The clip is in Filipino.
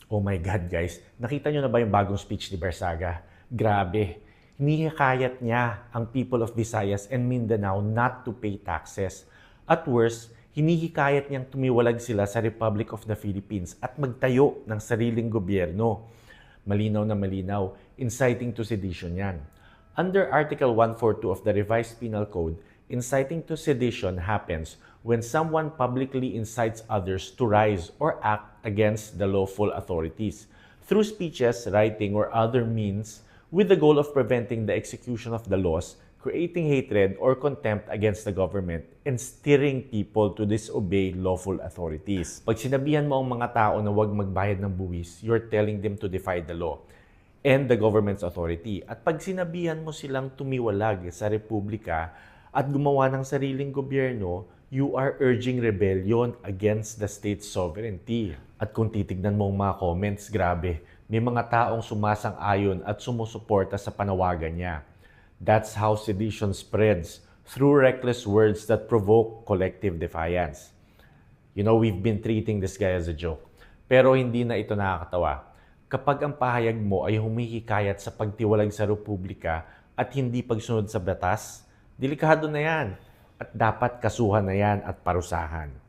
Oh my God, guys. Nakita nyo na ba yung bagong speech ni Barsaga? Grabe. Hinihikayat niya ang people of Visayas and Mindanao not to pay taxes. At worst, hinihikayat niyang tumiwalag sila sa Republic of the Philippines at magtayo ng sariling gobyerno. Malinaw na malinaw, inciting to sedition yan. Under Article 142 of the Revised Penal Code, inciting to sedition happens when someone publicly incites others to rise or act against the lawful authorities through speeches, writing, or other means with the goal of preventing the execution of the laws, creating hatred or contempt against the government, and steering people to disobey lawful authorities. Pag sinabihan mo ang mga tao na huwag magbayad ng buwis, you're telling them to defy the law and the government's authority. At pag sinabihan mo silang tumiwalag sa republika at gumawa ng sariling gobyerno, you are urging rebellion against the state's sovereignty. At kung titignan mo ang mga comments, grabe, may mga taong sumasang-ayon at sumusuporta sa panawagan niya. That's how sedition spreads, through reckless words that provoke collective defiance. You know, we've been treating this guy as a joke. Pero hindi na ito nakakatawa. Kapag ang pahayag mo ay humihikayat sa pagtiwalag sa republika at hindi pagsunod sa batas, delikado na yan at dapat kasuhan na yan at parusahan.